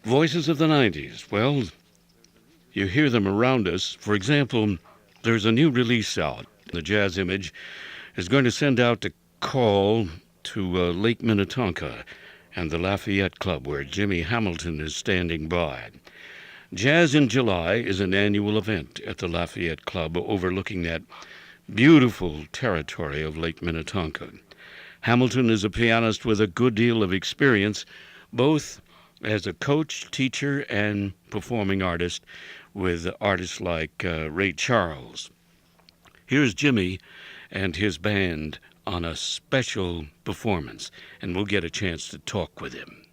Voices of the 90s. Well, you hear them around us. For example, there's a new release out. The Jazz Image is going to send out a call to Lake Minnetonka and the Lafayette Club, where Jimmy Hamilton is standing by. Jazz in July is an annual event at the Lafayette Club overlooking that beautiful territory of Lake Minnetonka. Hamilton is a pianist with a good deal of experience, both as a coach, teacher, and performing artist with artists like Ray Charles. Here's Jimmy and his band on a special performance, and we'll get a chance to talk with him.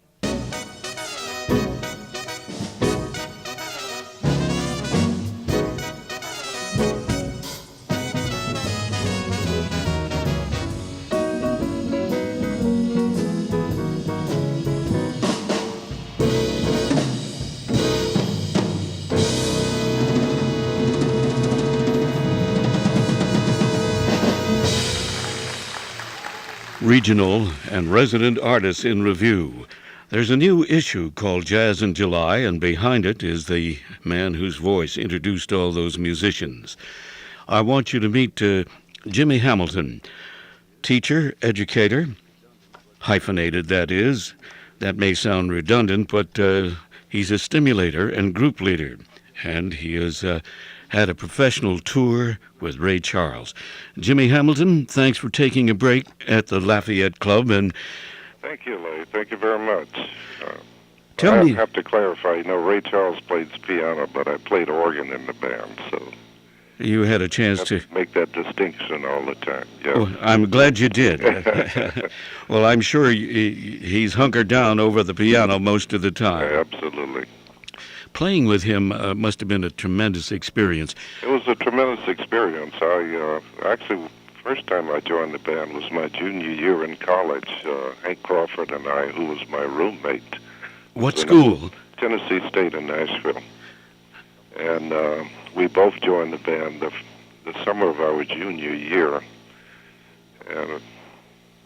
Regional and resident artists in review. There's a new issue called Jazz in July, and behind it is the man whose voice introduced all those musicians. I want you to meet Jimmy Hamilton, teacher, educator, hyphenated that is. That may sound redundant, but he's a stimulator and group leader, and he has had a professional tour with Ray Charles. Jimmy Hamilton, thanks for taking a break at the Lafayette Club. And thank you, Leigh. Thank you very much. Tell me. I have to clarify, Ray Charles plays piano, but I played organ in the band, so you had a chance to make that distinction all the time. Yeah. Well, I'm glad you did. Well, I'm sure he's hunkered down over the piano most of the time. Yeah, absolutely. Playing with him must have been a tremendous experience. It was a tremendous experience. Actually, first time I joined the band was my junior year in college. Hank Crawford and I, who was my roommate. What school? Tennessee State in Nashville. And we both joined the band the summer of our junior year. And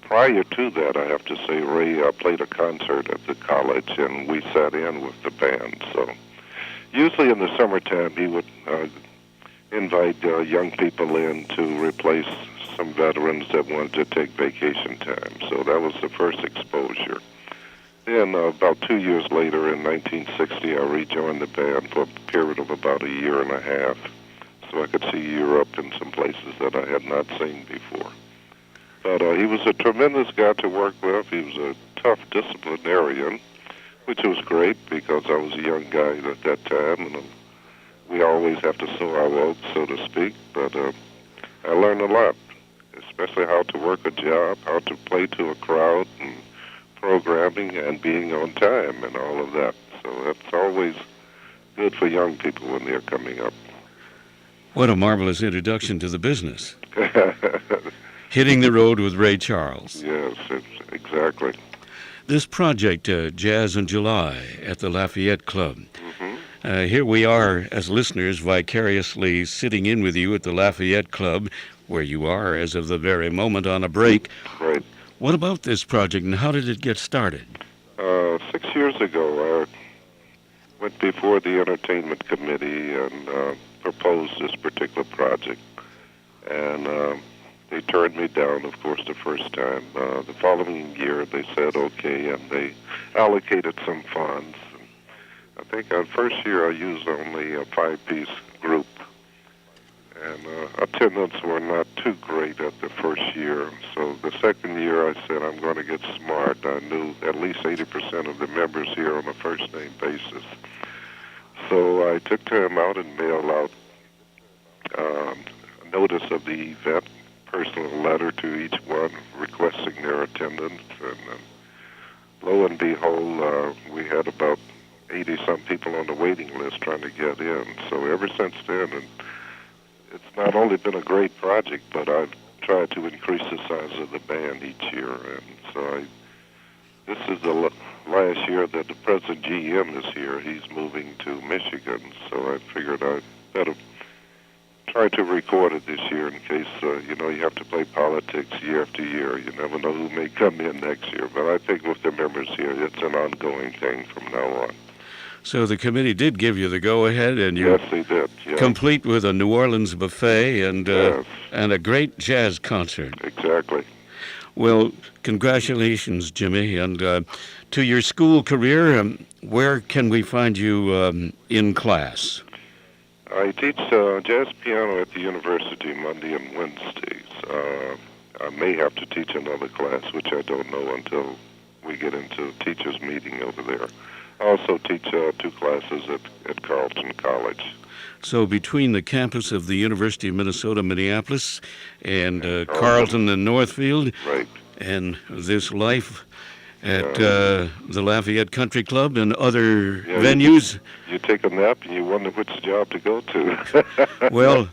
prior to that, I have to say, Ray played a concert at the college, and we sat in with the band. So usually in the summertime, he would invite young people in to replace some veterans that wanted to take vacation time. So that was the first exposure. Then about 2 years later, in 1960, I rejoined the band for a period of about a year and a half, so I could see Europe and some places that I had not seen before. But he was a tremendous guy to work with. He was a tough disciplinarian, which was great because I was a young guy at that time, and we always have to sow our oats, so to speak. But I learned a lot, especially how to work a job, how to play to a crowd, and programming and being on time and all of that. So that's always good for young people when they're coming up. What a marvelous introduction to the business. Hitting the road with Ray Charles. Yes, exactly. This project, Jazz in July at the Lafayette Club. Here we are as listeners vicariously sitting in with you at the Lafayette Club, where you are as of the very moment on a break. Right. What about this project, and how did it get started? 6 years ago, I went before the Entertainment Committee and proposed this particular project. And they turned me down, of course, the first time. The following year, they said okay, and they allocated some funds. I think our first year I used only a 5-piece group. And attendance were not too great at the first year. So the second year I said, I'm going to get smart. I knew at least 80% of the members here on a first-name basis. So I took time out and mailed out a notice of the event, personal letter to each one requesting their attendance. And lo and behold, we had about 80-some people on the waiting list trying to get in. So ever since then, and it's not only been a great project, but I've tried to increase the size of the band each year. And so this is the last year that the present GM is here. He's moving to Michigan, so I figured I'd better try to record it this year in case, you have to play politics year after year. You never know who may come in next year. But I think with the members here, it's an ongoing thing from now on. So the committee did give you the go-ahead, and you Yes, they did. Yes. complete with a New Orleans buffet Yes, and a great jazz concert. exactly. Well, congratulations, Jimmy, and to your school career. Where can we find you in class? I teach jazz piano at the university Monday and Wednesdays. I may have to teach another class, which I don't know until we get into teachers' meeting over there. I also teach 2 classes at Carleton College. So between the campus of the University of Minnesota, Minneapolis, and Carleton. Carleton and Northfield, Right. and this life at the Lafayette Country Club and other venues. You take a nap and you wonder which job to go to. Well,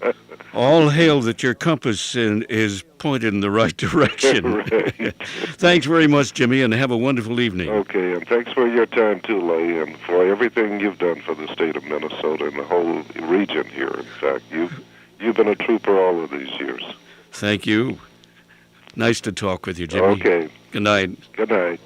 all hail that your compass is pointed in the right direction. Right. Thanks very much, Jimmy, and have a wonderful evening. Okay, and thanks for your time too, Leigh, and for everything you've done for the state of Minnesota and the whole region here. In fact, you've been a trooper all of these years. Thank you. Nice to talk with you, Jimmy. Okay. Good night. Good night.